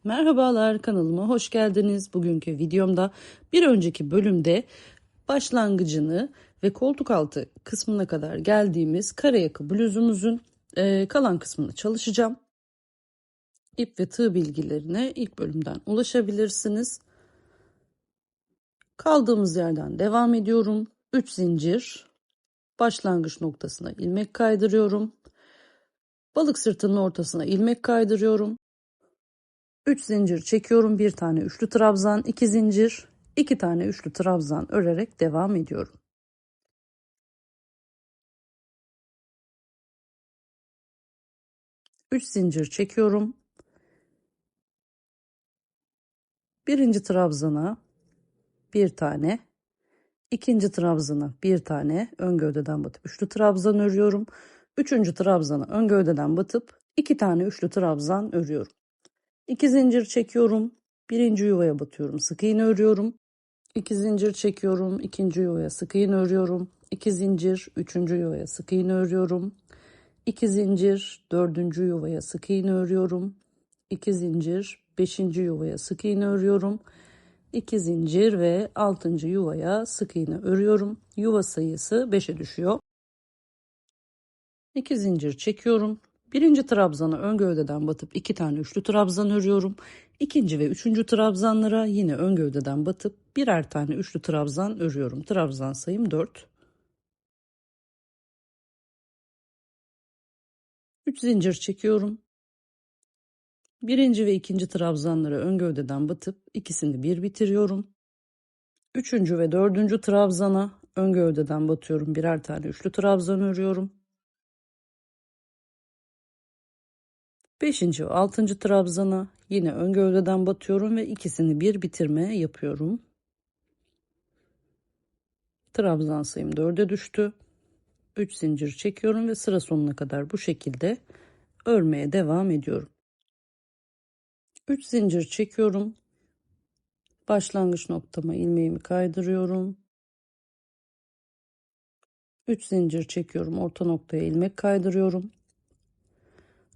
Merhabalar, kanalıma hoş geldiniz. Bugünkü videomda bir önceki bölümde başlangıcını ve koltuk altı kısmına kadar geldiğimiz kare yaka bluzumuzun kalan kısmını çalışacağım. İp ve tığ bilgilerine ilk bölümden ulaşabilirsiniz. Kaldığımız yerden devam ediyorum. 3 zincir, başlangıç noktasına ilmek kaydırıyorum. Balık sırtının ortasına ilmek kaydırıyorum. 3 zincir çekiyorum, bir tane üçlü trabzan, 2 zincir, 2 tane üçlü trabzan örerek devam ediyorum. Üç zincir çekiyorum. Birinci trabzana bir tane, ikinci trabzana bir tane ön gövdeden batıp üçlü trabzan örüyorum. Üçüncü trabzana ön gövdeden batıp 2 tane üçlü trabzan örüyorum. 2 zincir çekiyorum. Birinci yuvaya batıyorum, sık iğne örüyorum. 2 zincir çekiyorum, ikinci yuvaya sık iğne örüyorum. 2 zincir, üçüncü yuvaya sık iğne örüyorum. 2 zincir, dördüncü yuvaya sık iğne örüyorum. 2 zincir, beşinci yuvaya sık iğne örüyorum. 2 zincir ve 6. yuvaya sık iğne örüyorum. Yuva sayısı 5'e düşüyor. 2 zincir çekiyorum. Birinci trabzana ön gövdeden batıp 2 tane üçlü trabzan örüyorum. İkinci ve üçüncü trabzanlara yine ön gövdeden batıp birer tane üçlü trabzan örüyorum. Trabzan sayım 4. 3 zincir çekiyorum. Birinci ve ikinci trabzanlara ön gövdeden batıp ikisini bir bitiriyorum. Üçüncü ve dördüncü trabzana ön gövdeden batıyorum. Birer tane üçlü trabzan örüyorum. Beşinci ve altıncı trabzana yine ön gövdeden batıyorum ve ikisini bir bitirme yapıyorum. Trabzan sayım 4'e düştü. 3 zincir çekiyorum ve sıra sonuna kadar bu şekilde örmeye devam ediyorum. 3 zincir çekiyorum. Başlangıç noktama ilmeğimi kaydırıyorum. 3 zincir çekiyorum, orta noktaya ilmek kaydırıyorum.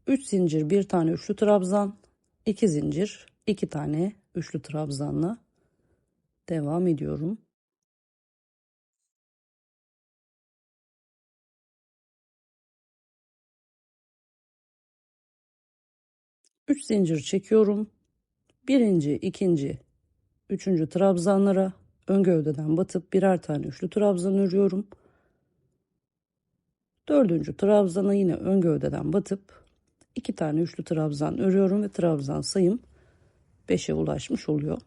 3 zincir, bir tane üçlü trabzan, 2 zincir, 2 tane üçlü trabzanla devam ediyorum. Üç zincir çekiyorum. Birinci, ikinci, üçüncü trabzanlara ön gövdeden batıp birer tane üçlü trabzan örüyorum. Dördüncü trabzana yine ön gövdeden batıp 2 tane üçlü trabzan örüyorum ve trabzan sayım 5'e ulaşmış oluyor.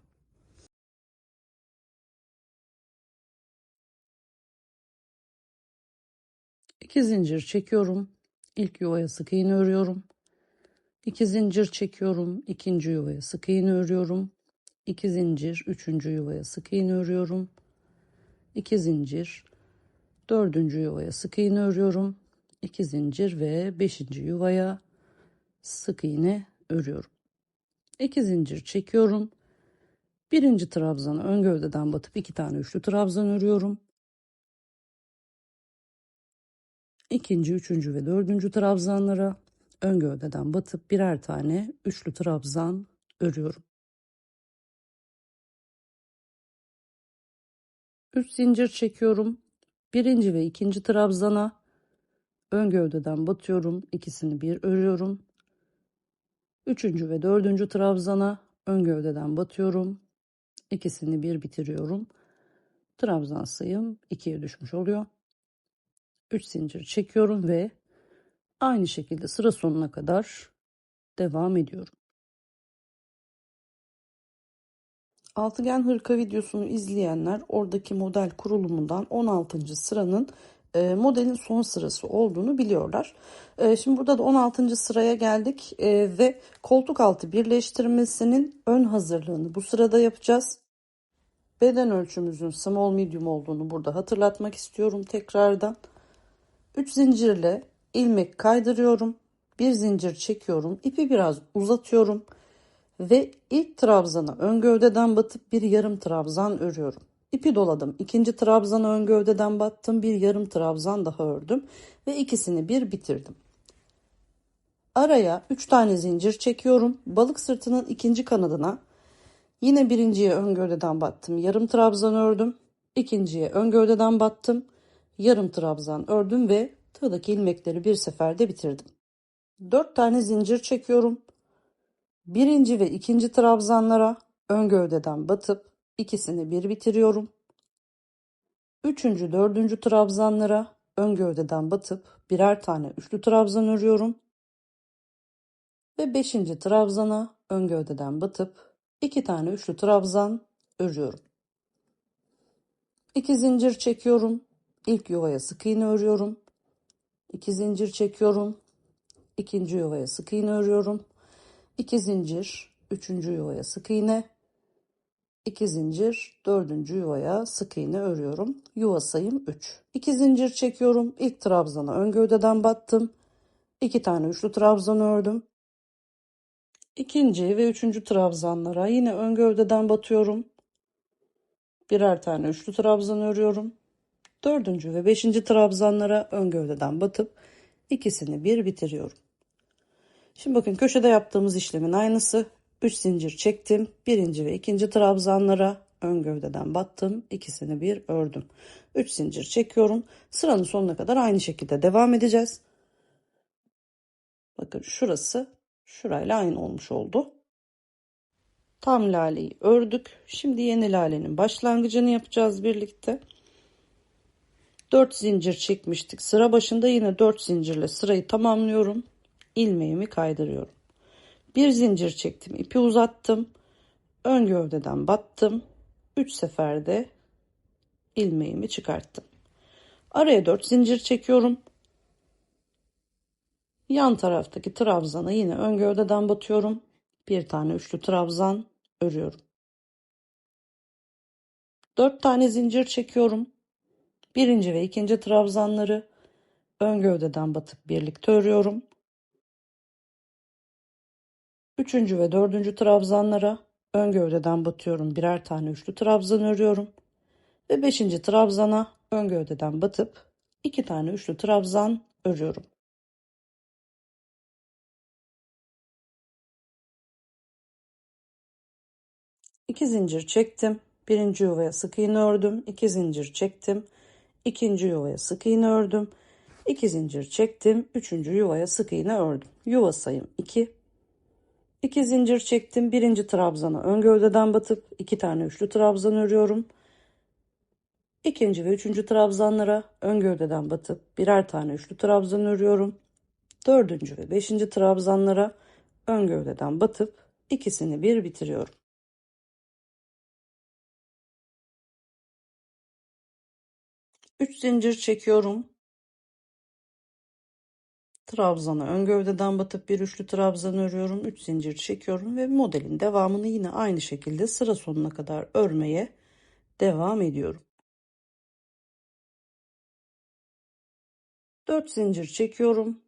İki zincir çekiyorum. İlk yuvaya sık iğne örüyorum. 2 zincir çekiyorum. İkinci yuvaya sık iğne örüyorum. 2 zincir, üçüncü yuvaya sık iğne örüyorum. 2 zincir, dördüncü yuvaya sık iğne örüyorum. 2 zincir ve beşinci yuvaya sık iğne örüyorum. 2 zincir çekiyorum. Birinci trabzana ön gövdeden batıp 2 tane üçlü trabzan örüyorum. İkinci, üçüncü ve dördüncü trabzanlara ön gövdeden batıp birer tane üçlü trabzan örüyorum. 3 zincir çekiyorum. Birinci ve ikinci trabzana ön gövdeden batıyorum. İkisini bir örüyorum. Üçüncü ve dördüncü trabzana ön gövdeden batıyorum. İkisini bir bitiriyorum. Trabzan sayım 2'ye düşmüş oluyor. 3 zincir çekiyorum ve aynı şekilde sıra sonuna kadar devam ediyorum. Altıgen hırka videosunu izleyenler oradaki model kurulumundan 16. sıranın modelin son sırası olduğunu biliyorlar. Şimdi burada da 16. sıraya geldik ve koltuk altı birleştirmesinin ön hazırlığını bu sırada yapacağız. Beden ölçümüzün small medium olduğunu burada hatırlatmak istiyorum tekrardan. 3 zincirle ilmek kaydırıyorum. Bir zincir çekiyorum. İpi biraz uzatıyorum. Ve ilk trabzana ön gövdeden batıp bir yarım trabzan örüyorum. İpi doladım. İkinci trabzana ön gövdeden battım. Bir yarım trabzan daha ördüm. Ve ikisini bir bitirdim. Araya 3 tane zincir çekiyorum. Balık sırtının ikinci kanadına yine birinciye ön gövdeden battım. Yarım trabzan ördüm. İkinciye ön gövdeden battım. Yarım trabzan ördüm ve tığdaki ilmekleri bir seferde bitirdim. 4 tane zincir çekiyorum. Birinci ve ikinci trabzanlara ön gövdeden batıp ikisini bir bitiriyorum. Üçüncü, dördüncü trabzanlara ön gövdeden batıp birer tane üçlü trabzan örüyorum. Ve beşinci trabzana ön gövdeden batıp iki tane üçlü trabzan örüyorum. 2 zincir çekiyorum. İlk yuvaya sık iğne örüyorum. 2 zincir çekiyorum. İkinci yuvaya sık iğne örüyorum. 2 zincir, üçüncü yuvaya sık iğne. 2 zincir, dördüncü yuvaya sık iğne örüyorum. Yuva sayım 3. 2 zincir çekiyorum. İlk trabzana ön gövdeden battım. 2 tane üçlü trabzan ördüm. İkinci ve üçüncü trabzanlara yine ön gövdeden batıyorum. Birer tane üçlü trabzan örüyorum. Dördüncü ve beşinci trabzanlara ön gövdeden batıp ikisini bir bitiriyorum. Şimdi bakın köşede yaptığımız işlemin aynısı. 3 zincir çektim. Birinci ve ikinci trabzanlara ön gövdeden battım. İkisini bir ördüm. 3 zincir çekiyorum. Sıranın sonuna kadar aynı şekilde devam edeceğiz. Bakın şurası şurayla aynı olmuş oldu. Tam laleyi ördük. Şimdi yeni lalenin başlangıcını yapacağız birlikte. 4 zincir çekmiştik. Sıra başında yine 4 zincirle sırayı tamamlıyorum. İlmeğimi kaydırıyorum. Bir zincir çektim, ipi uzattım. Ön gövdeden battım. 3 seferde ilmeğimi çıkarttım. Araya 4 zincir çekiyorum. Yan taraftaki trabzana yine ön gövdeden batıyorum. Bir tane üçlü trabzan örüyorum. 4 tane zincir çekiyorum. Birinci ve ikinci trabzanları ön gövdeden batıp birlikte örüyorum. Üçüncü ve dördüncü trabzanlara ön gövdeden batıyorum. Birer tane üçlü trabzan örüyorum. Ve beşinci trabzana ön gövdeden batıp iki tane üçlü trabzan örüyorum. İki zincir çektim. Birinci yuvaya sık iğne ördüm. İki zincir çektim. İkinci yuvaya sık iğne ördüm. 2 zincir çektim. Üçüncü yuvaya sık iğne ördüm. Yuva sayım 2. 2 zincir çektim. Birinci trabzana ön gövdeden batıp 2 tane üçlü trabzan örüyorum. İkinci ve üçüncü trabzanlara ön gövdeden batıp birer tane üçlü trabzan örüyorum. Dördüncü ve beşinci trabzanlara ön gövdeden batıp ikisini bir bitiriyorum. 3 zincir çekiyorum. Trabzana ön gövdeden batıp bir üçlü trabzan örüyorum. 3 zincir çekiyorum ve modelin devamını yine aynı şekilde sıra sonuna kadar örmeye devam ediyorum. 4 zincir çekiyorum.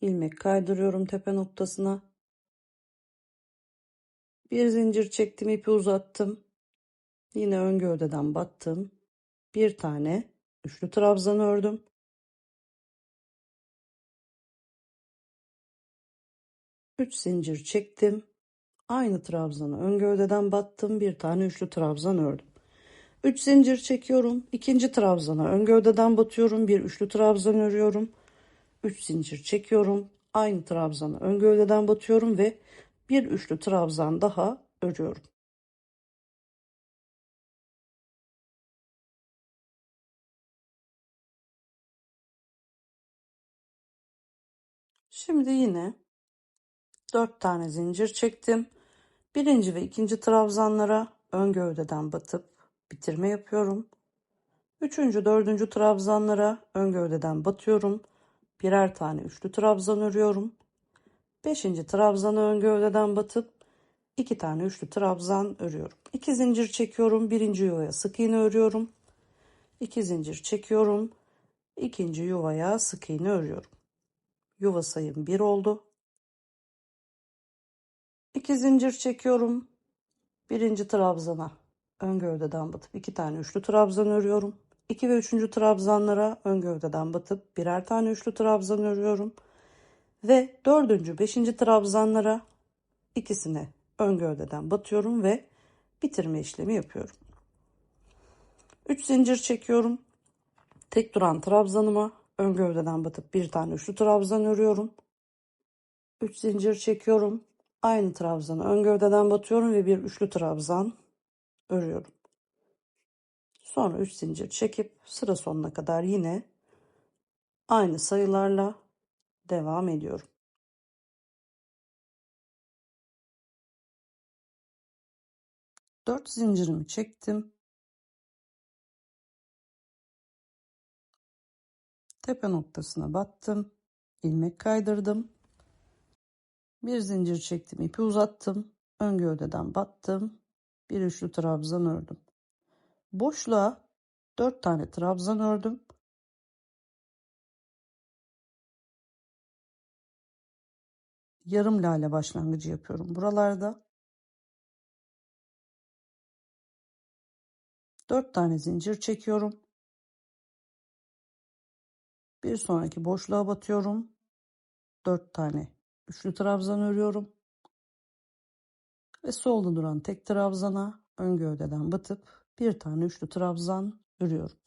İlmek kaydırıyorum tepe noktasına. Bir zincir çektim, ipi uzattım. Yine ön gövdeden battım. Bir tane üçlü trabzan ördüm. 3 zincir çektim. Aynı trabzanı ön gövdeden battım. Bir tane üçlü trabzan ördüm. 3 zincir çekiyorum. İkinci trabzana ön gövdeden batıyorum. Bir üçlü trabzan örüyorum. 3 zincir çekiyorum. Aynı trabzanı ön gövdeden batıyorum ve bir üçlü trabzan daha örüyorum. Şimdi yine 4 tane zincir çektim. Birinci ve ikinci trabzanlara ön gövdeden batıp bitirme yapıyorum. Üçüncü, dördüncü trabzanlara ön gövdeden batıyorum. Birer tane üçlü trabzan örüyorum. Beşinci trabzana ön gövdeden batıp iki tane üçlü trabzan örüyorum. 2 zincir çekiyorum. Birinci yuvaya sık iğne örüyorum. 2 zincir çekiyorum. İkinci yuvaya sık iğne örüyorum. Yuva sayım 1 oldu. 2 zincir çekiyorum. Birinci trabzana ön gövdeden batıp iki tane üçlü trabzan örüyorum. 2 ve 3. trabzanlara ön gövdeden batıp birer tane üçlü trabzan örüyorum. Ve 4. 5. trabzanlara ikisine ön gövdeden batıyorum ve bitirme işlemi yapıyorum. 3 zincir çekiyorum. Tek duran trabzanıma ön gövdeden batıp bir tane üçlü trabzan örüyorum. 3 zincir çekiyorum. Aynı trabzanı ön gövdeden batıyorum ve bir üçlü trabzan örüyorum. Sonra 3 zincir çekip sıra sonuna kadar yine aynı sayılarla devam ediyorum. 4 zincirimi çektim. Tepe noktasına battım. İlmek kaydırdım. Bir zincir çektim, ipi uzattım. Ön gövdeden battım. Bir üçlü trabzan ördüm. Boşluğa 4 tane trabzan ördüm. Yarım lale başlangıcı yapıyorum buralarda. 4 tane zincir çekiyorum. Bir sonraki boşluğa batıyorum. 4 tane üçlü trabzan örüyorum. Ve solda duran tek trabzana ön gövdeden batıp bir tane üçlü trabzan örüyorum.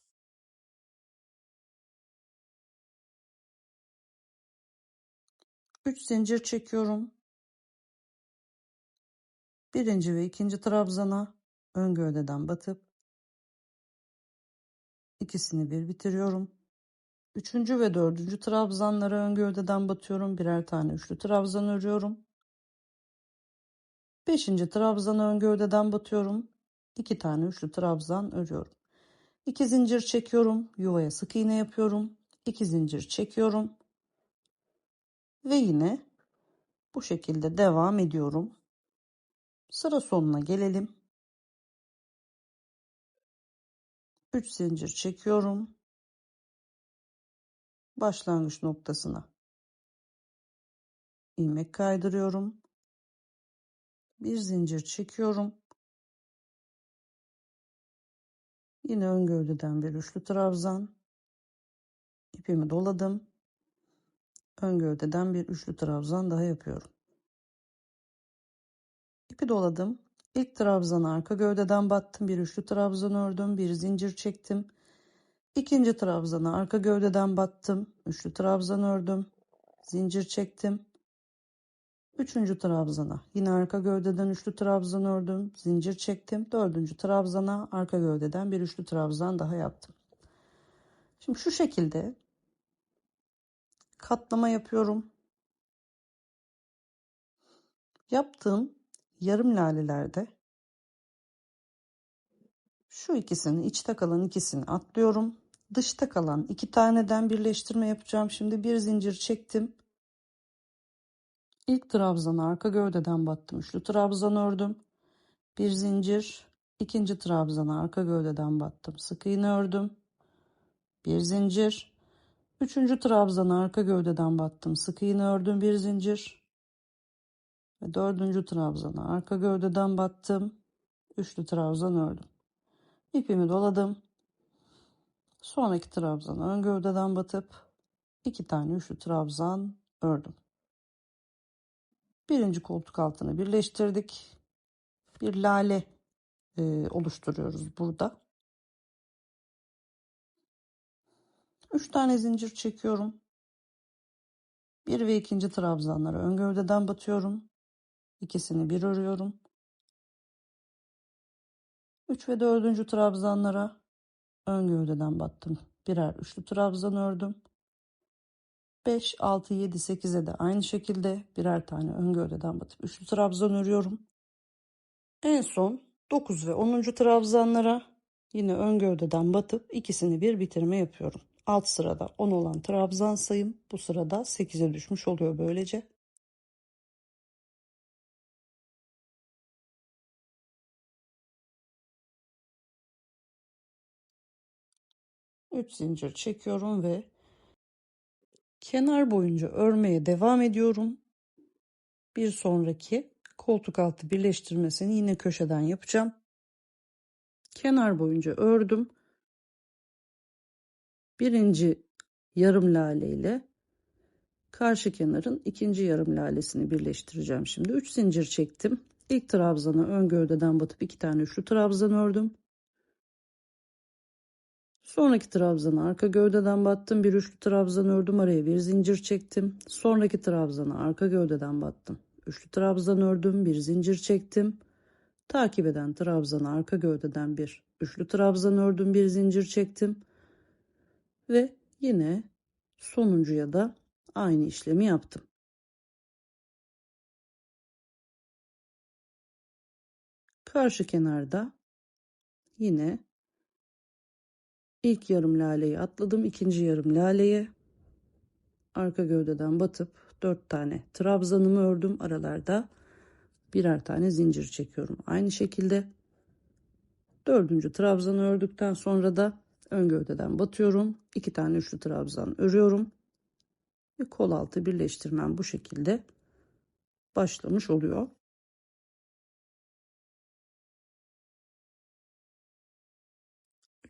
3 zincir çekiyorum. Birinci ve ikinci trabzana ön gövdeden batıp ikisini bir bitiriyorum. Üçüncü ve dördüncü trabzanlara ön gövdeden batıyorum. Birer tane üçlü trabzan örüyorum. Beşinci trabzana ön gövdeden batıyorum. 2 tane üçlü trabzan örüyorum. 2 zincir çekiyorum. Yuvaya sık iğne yapıyorum. 2 zincir çekiyorum. Ve yine bu şekilde devam ediyorum. Sıra sonuna gelelim. 3 zincir çekiyorum. Başlangıç noktasına ilmek kaydırıyorum. Bir zincir çekiyorum. Yine ön gövdeden bir üçlü trabzan. İpimi doladım. Ön gövdeden bir üçlü trabzan daha yapıyorum. İpi doladım. İlk trabzana arka gövdeden battım. Bir üçlü trabzan ördüm. Bir zincir çektim. İkinci trabzana arka gövdeden battım. Üçlü trabzan ördüm. Zincir çektim. Üçüncü trabzana yine arka gövdeden üçlü trabzan ördüm. Zincir çektim. Dördüncü trabzana arka gövdeden bir üçlü trabzan daha yaptım. Şimdi şu şekilde katlama yapıyorum. Yaptığım yarım lalelerde şu ikisini, içte kalan ikisini atlıyorum. Dışta kalan 2 taneden birleştirme yapacağım. Şimdi bir zincir çektim. İlk trabzana arka gövdeden battım. Üçlü trabzan ördüm. Bir zincir. İkinci trabzana arka gövdeden battım. Sık iğne ördüm. Bir zincir. Üçüncü trabzana arka gövdeden battım. Sık iğne ördüm. Bir zincir. Ve dördüncü trabzana arka gövdeden battım. Üçlü trabzan ördüm. İpimi doladım. Sonraki trabzana ön gövdeden batıp 2 tane üçlü trabzan ördüm. Birinci koltuk altını birleştirdik. Bir lale oluşturuyoruz burada. 3 tane zincir çekiyorum. 1 ve 2. trabzanlara ön gövdeden batıyorum. İkisini bir örüyorum. 3 ve 4. trabzanlara ön gövdeden battım. Birer üçlü trabzan ördüm. 5, 6, 7, 8'e de aynı şekilde birer tane ön gövdeden batıp üçlü trabzan örüyorum. En son 9 ve 10. trabzanlara yine ön gövdeden batıp ikisini bir bitirme yapıyorum. Alt sırada 10 olan trabzan sayım bu sırada 8'e düşmüş oluyor böylece. Üç zincir çekiyorum ve kenar boyunca örmeye devam ediyorum. Bir sonraki koltuk altı birleştirmesini yine köşeden yapacağım. Kenar boyunca ördüm. birinci yarım lale ile karşı kenarın ikinci yarım lalesini birleştireceğim. Şimdi 3 zincir çektim. İlk trabzana ön gövdeden batıp 2 tane üçlü trabzan ördüm. Sonraki trabzana arka gövdeden battım, bir üçlü trabzan ördüm, araya bir zincir çektim. Sonraki trabzana arka gövdeden battım, üçlü trabzan ördüm, bir zincir çektim. Takip eden trabzana arka gövdeden bir üçlü trabzan ördüm, bir zincir çektim ve yine sonuncuya da aynı işlemi yaptım. Karşı kenarda yine ilk yarım laleyi atladım, ikinci yarım laleye arka gövdeden batıp 4 tane trabzanımı ördüm, aralarda birer tane zincir çekiyorum. Aynı şekilde dördüncü trabzanı ördükten sonra da ön gövdeden batıyorum, 2 tane üçlü trabzan örüyorum ve kol altı birleştirmem bu şekilde başlamış oluyor.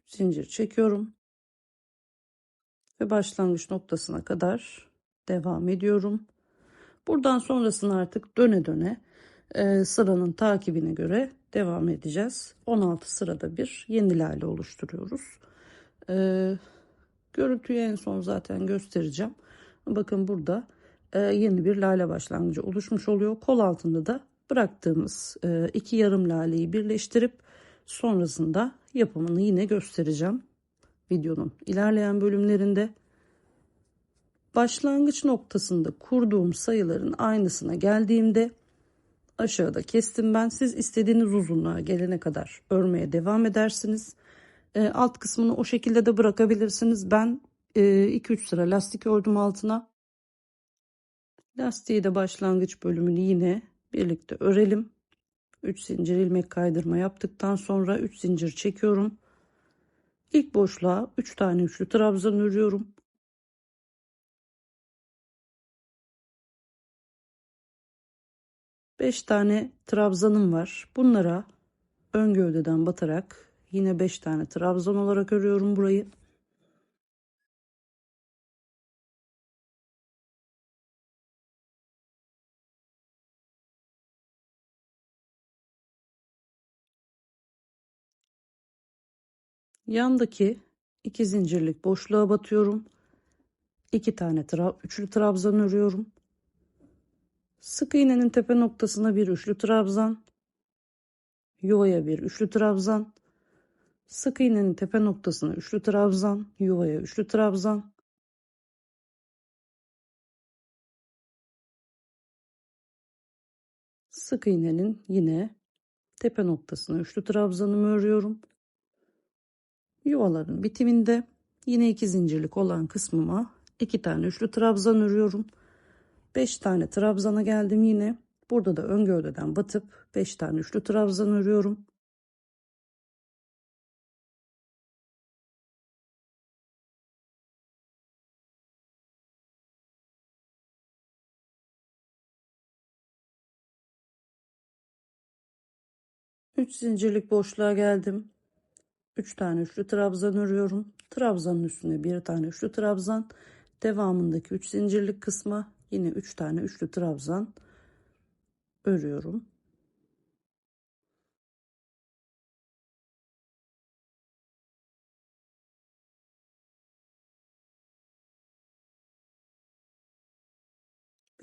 Zincir çekiyorum ve başlangıç noktasına kadar devam ediyorum. Buradan sonrasını artık döne döne sıranın takibine göre devam edeceğiz. 16 sırada bir yeni lale oluşturuyoruz. Görüntüyü en son zaten göstereceğim. Bakın burada yeni bir lale başlangıcı oluşmuş oluyor. Kol altında da bıraktığımız iki yarım laleyi birleştirip sonrasında yapımını yine göstereceğim videonun ilerleyen bölümlerinde. Başlangıç noktasında kurduğum sayıların aynısına geldiğimde aşağıda kestim ben. Siz istediğiniz uzunluğa gelene kadar örmeye devam edersiniz. Alt kısmını o şekilde de bırakabilirsiniz. Ben 2-3 sıra lastik ördüm altına. Lastiği de başlangıç bölümünü yine birlikte örelim. 3 zincir ilmek kaydırma yaptıktan sonra 3 zincir çekiyorum. İlk boşluğa 3 tane üçlü trabzan örüyorum. Beş tane trabzanım var. Bunlara ön gövdeden batarak yine 5 tane trabzan olarak örüyorum burayı. Yandaki 2 zincirlik boşluğa batıyorum. 2 tane üçlü trabzan örüyorum. Sık iğnenin tepe noktasına bir üçlü trabzan, yuvaya bir üçlü trabzan, sık iğnenin tepe noktasına üçlü trabzan, yuvaya üçlü trabzan, sık iğnenin yine tepe noktasına üçlü trabzanımı örüyorum. Yuvaların bitiminde yine 2 zincirlik olan kısmıma 2 tane üçlü trabzan örüyorum. 5 tane trabzana geldim yine. Burada da ön gövdeden batıp 5 tane üçlü trabzan örüyorum. Üç zincirlik boşluğa geldim. 3 tane üçlü trabzan örüyorum. Trabzanın üstüne bir tane üçlü trabzan. Devamındaki 3 zincirlik kısma yine 3 tane üçlü trabzan örüyorum.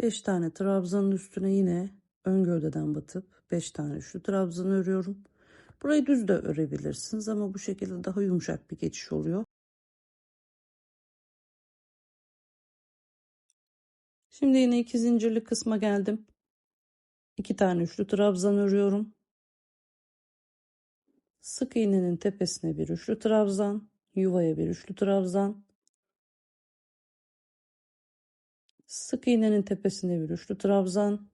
Beş tane trabzanın üstüne yine ön gövdeden batıp 5 tane üçlü trabzan örüyorum. Burayı düz de örebilirsiniz ama bu şekilde daha yumuşak bir geçiş oluyor. Şimdi yine 2 zincirlik kısma geldim. 2 tane üçlü trabzan örüyorum. Sık iğnenin tepesine bir üçlü trabzan, yuvaya bir üçlü trabzan, sık iğnenin tepesine bir üçlü trabzan,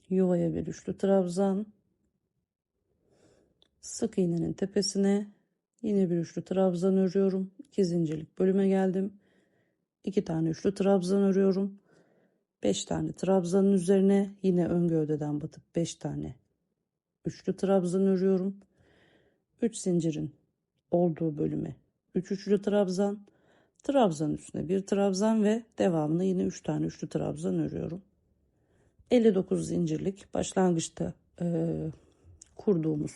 yuvaya bir üçlü trabzan, sık iğnenin tepesine yine bir üçlü trabzan örüyorum. 2 zincirlik bölüme geldim. 2 tane üçlü trabzan örüyorum. 5 tane trabzanın üzerine yine ön gövdeden batıp 5 tane üçlü trabzan örüyorum. 3 zincirin olduğu bölüme 3 üçlü trabzan, trabzan üstüne bir trabzan ve devamında yine 3 tane üçlü trabzan örüyorum. 59 zincirlik başlangıçta kurduğumuz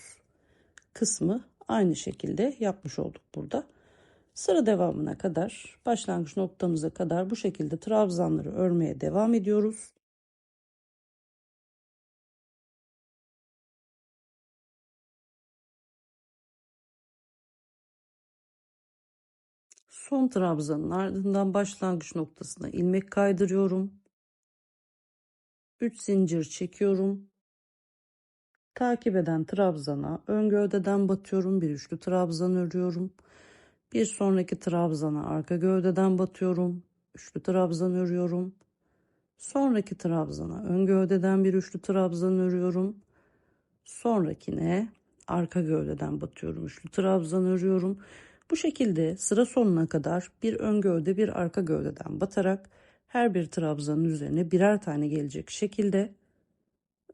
kısmı aynı şekilde yapmış olduk burada. Sıra devamına kadar, başlangıç noktamıza kadar bu şekilde trabzanları örmeye devam ediyoruz. Son trabzanın ardından başlangıç noktasına ilmek kaydırıyorum. 3 zincir çekiyorum. Takip eden trabzana ön gövdeden batıyorum. Bir üçlü trabzan örüyorum. Bir sonraki trabzana arka gövdeden batıyorum. Üçlü trabzan örüyorum. Sonraki trabzana ön gövdeden bir üçlü trabzan örüyorum. Sonrakine arka gövdeden batıyorum. Üçlü trabzan örüyorum. Bu şekilde sıra sonuna kadar bir ön gövde bir arka gövdeden batarak her bir trabzanın üzerine birer tane gelecek şekilde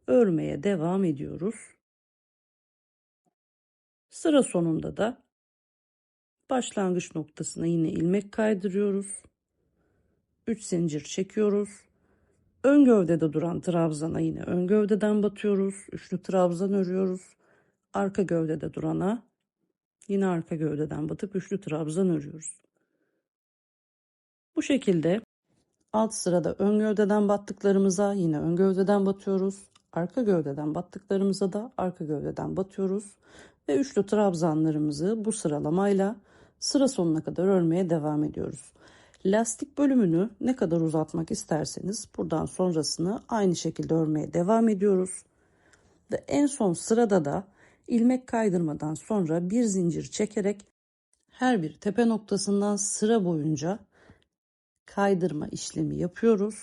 örmeye devam ediyoruz. Sıra sonunda da başlangıç noktasına yine ilmek kaydırıyoruz. 3 zincir çekiyoruz. Ön gövdede duran trabzana yine ön gövdeden batıyoruz. Üçlü trabzan örüyoruz. Arka gövdede durana yine arka gövdeden batıp üçlü trabzan örüyoruz. Bu şekilde alt sırada ön gövdeden battıklarımıza yine ön gövdeden batıyoruz. Arka gövdeden battıklarımıza da arka gövdeden batıyoruz. Ve üçlü trabzanlarımızı bu sıralamayla sıra sonuna kadar örmeye devam ediyoruz. Lastik bölümünü ne kadar uzatmak isterseniz buradan sonrasını aynı şekilde örmeye devam ediyoruz. Ve en son sırada da ilmek kaydırmadan sonra bir zincir çekerek her bir tepe noktasından sıra boyunca kaydırma işlemi yapıyoruz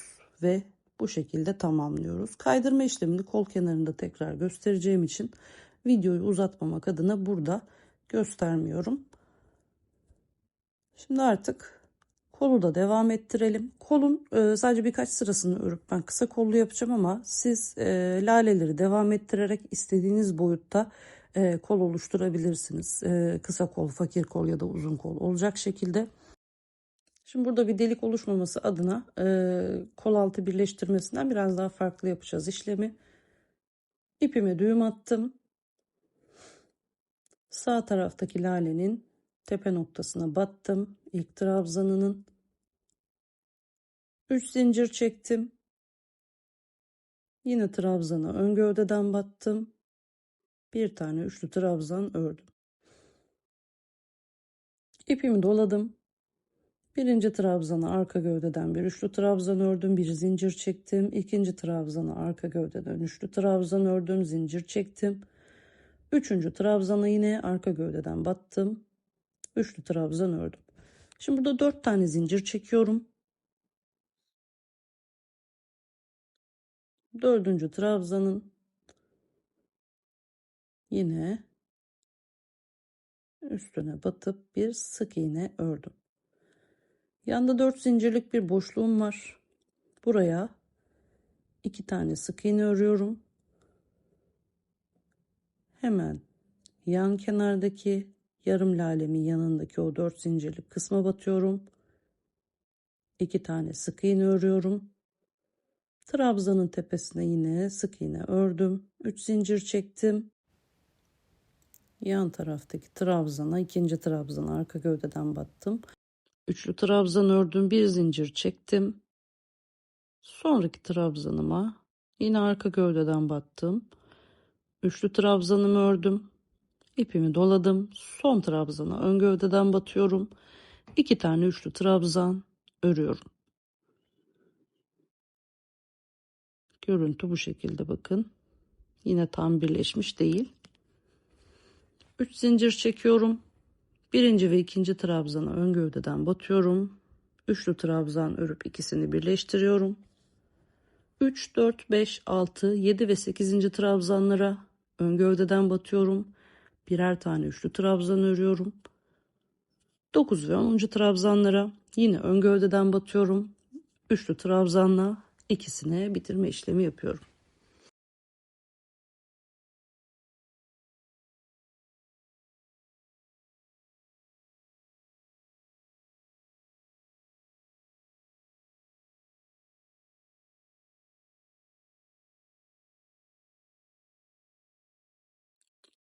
ve bu şekilde tamamlıyoruz. Kaydırma işlemini kol kenarında tekrar göstereceğim için videoyu uzatmamak adına burada göstermiyorum. Şimdi artık kolu da devam ettirelim. Kolun sadece birkaç sırasını örüp ben kısa kollu yapacağım ama siz laleleri devam ettirerek istediğiniz boyutta kol oluşturabilirsiniz. Kısa kol, fakir kol ya da uzun kol olacak şekilde. Şimdi burada bir delik oluşmaması adına kol altı birleştirmesinden biraz daha farklı yapacağız işlemi. İpime düğüm attım. Sağ taraftaki lalenin tepe noktasına battım. İlk trabzanının 3 zincir çektim. Yine trabzana ön gövdeden battım. Bir tane üçlü trabzan ördüm. İpimi doladım. Birinci trabzana arka gövdeden bir üçlü trabzan ördüm. Bir zincir çektim. İkinci trabzana arka gövdeden üçlü trabzan ördüm. Zincir çektim. Üçüncü trabzana yine arka gövdeden battım. Üçlü trabzan ördüm. Şimdi burada 4 tane zincir çekiyorum. Dördüncü trabzanın yine üstüne batıp bir sık iğne ördüm. Yanda 4 zincirlik bir boşluğum var. Buraya 2 tane sık iğne örüyorum. Hemen yan kenardaki yarım lalemin yanındaki o 4 zincirlik kısma batıyorum. 2 tane sık iğne örüyorum. Trabzanın tepesine yine sık iğne ördüm. 3 zincir çektim. Yan taraftaki trabzana, ikinci trabzana arka gövdeden battım. Üçlü trabzan ördüm. Bir zincir çektim. Sonraki trabzanıma yine arka gövdeden battım. Üçlü trabzanımı ördüm. İpimi doladım. Son trabzana ön gövdeden batıyorum. 2 tane üçlü trabzan örüyorum. Görüntü bu şekilde bakın. Yine tam birleşmiş değil. 3 zincir çekiyorum. Birinci ve ikinci trabzana ön gövdeden batıyorum. Üçlü trabzan örüp ikisini birleştiriyorum. 3, 4, 5, 6, 7 ve 8. trabzanlara ön gövdeden batıyorum. Birer tane üçlü trabzan örüyorum. 9 ve 10. trabzanlara yine ön gövdeden batıyorum. Üçlü trabzanla ikisine bitirme işlemi yapıyorum.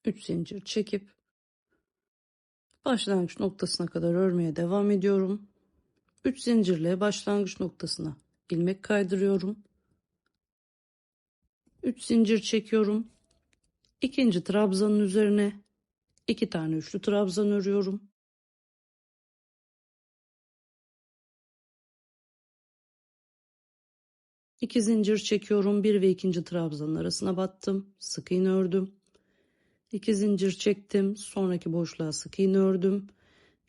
3 zincir çekip başlangıç noktasına kadar örmeye devam ediyorum. 3 zincirle başlangıç noktasına ilmek kaydırıyorum. 3 zincir çekiyorum. İkinci trabzanın üzerine 2 tane üçlü trabzan örüyorum. 2 zincir çekiyorum. 1 ve 2. trabzanın arasına battım. Sık iğne ördüm. 2 zincir çektim. Sonraki boşluğa sık iğne ördüm.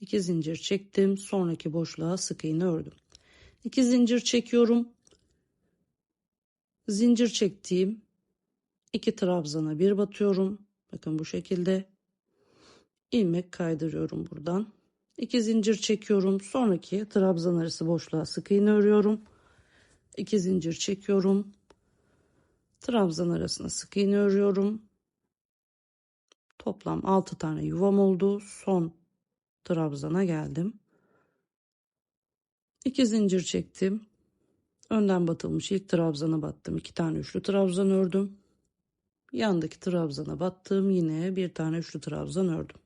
2 zincir çektim. Sonraki boşluğa sık iğne ördüm. 2 zincir çekiyorum. Zincir çektiğim 2 trabzana bir batıyorum. Bakın bu şekilde ilmek kaydırıyorum buradan. 2 zincir çekiyorum. Sonraki trabzan arası boşluğa sık iğne örüyorum. 2 zincir çekiyorum. Trabzan arasına sık iğne örüyorum. Toplam 6 tane yuvam oldu. Son trabzana geldim. 2 zincir çektim. Önden batılmış ilk trabzana battım. 2 tane üçlü trabzan ördüm. Yandaki trabzana battım. Yine bir tane üçlü trabzan ördüm.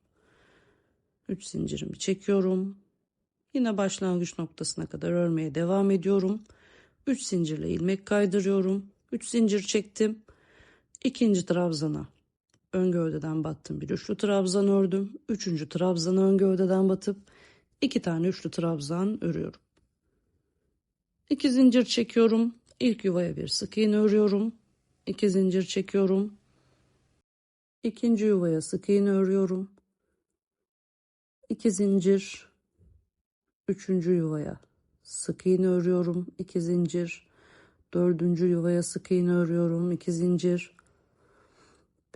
3 zincirimi çekiyorum. Yine başlangıç noktasına kadar örmeye devam ediyorum. 3 zincirle ilmek kaydırıyorum. 3 zincir çektim. İkinci trabzana ön gövdeden battım. Bir üçlü trabzan ördüm. Üçüncü trabzana ön gövdeden batıp 2 tane üçlü trabzan örüyorum. 2 zincir çekiyorum. İlk yuvaya bir sık iğne örüyorum. 2 zincir çekiyorum. İkinci yuvaya sık iğne örüyorum. 2 zincir. Üçüncü yuvaya sık iğne örüyorum. 2 zincir. Dördüncü yuvaya sık iğne örüyorum. 2 zincir.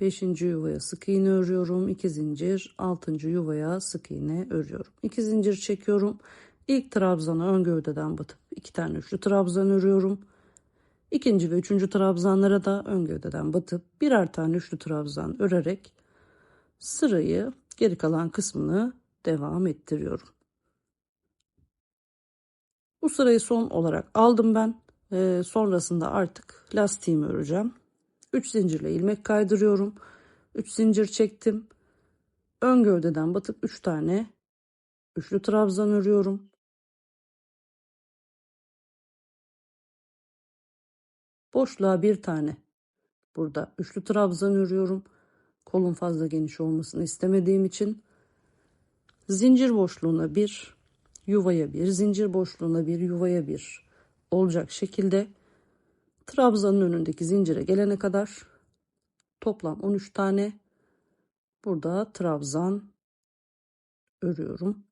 Beşinci yuvaya sık iğne örüyorum. 2 zincir. Altıncı yuvaya sık iğne örüyorum. 2 zincir çekiyorum. İlk trabzana ön gövdeden batıp 2 tane üçlü trabzan örüyorum. İkinci ve üçüncü trabzanlara da ön gövdeden batıp birer tane üçlü trabzan örerek sırayı geri kalan kısmını devam ettiriyorum. Bu sırayı son olarak aldım ben. Sonrasında artık lastiğimi öreceğim. 3 zincirle ilmek kaydırıyorum. 3 zincir çektim. Ön gövdeden batıp 3 tane üçlü trabzan örüyorum. Boşluğa bir tane burada üçlü trabzan örüyorum. Kolum fazla geniş olmasını istemediğim için zincir boşluğuna bir, yuvaya bir, zincir boşluğuna bir, yuvaya bir olacak şekilde trabzanın önündeki zincire gelene kadar toplam 13 tane burada trabzan örüyorum.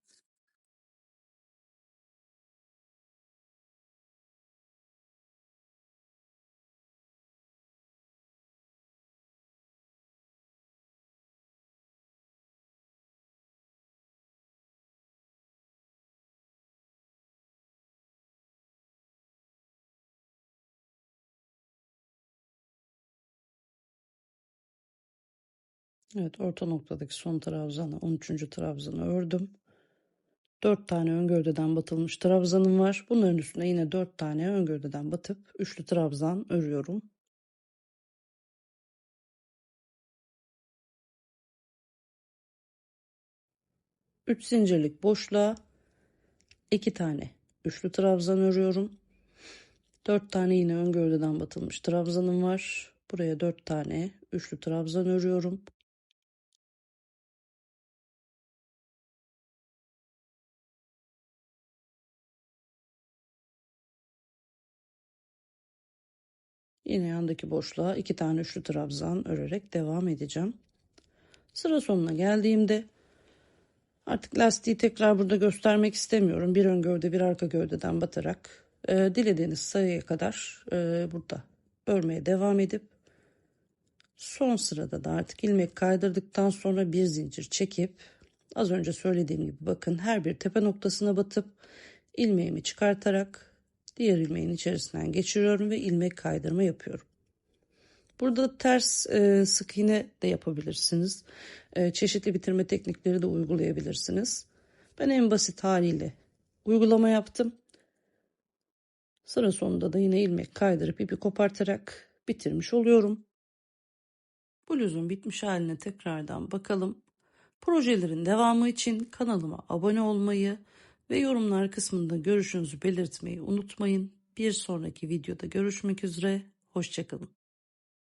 Evet, orta noktadaki son trabzanı 13. trabzanı ördüm. 4 tane ön gövdeden batılmış trabzanım var. Bunların üstüne yine 4 tane ön gövdeden batıp üçlü trabzan örüyorum. 3 zincirlik boşluğa 2 tane üçlü trabzan örüyorum. 4 tane yine ön gövdeden batılmış trabzanım var. Buraya 4 tane üçlü trabzan örüyorum. Yine yandaki boşluğa 2 tane üçlü trabzan örerek devam edeceğim. Sıra sonuna geldiğimde artık lastiği tekrar burada göstermek istemiyorum. Bir ön gövde bir arka gövdeden batarak dilediğiniz sayıya kadar burada örmeye devam edip son sırada da artık ilmek kaydırdıktan sonra bir zincir çekip az önce söylediğim gibi bakın her bir tepe noktasına batıp ilmeğimi çıkartarak diğer ilmeğin içerisinden geçiriyorum ve ilmek kaydırma yapıyorum. Burada ters sık iğne de yapabilirsiniz. Çeşitli bitirme teknikleri de uygulayabilirsiniz. Ben en basit haliyle uygulama yaptım. Sıra sonunda da yine ilmek kaydırıp ipi kopartarak bitirmiş oluyorum. Bluzun bitmiş haline tekrardan bakalım. Projelerin devamı için kanalıma abone olmayı ve yorumlar kısmında görüşünüzü belirtmeyi unutmayın. Bir sonraki videoda görüşmek üzere. Hoşça kalın.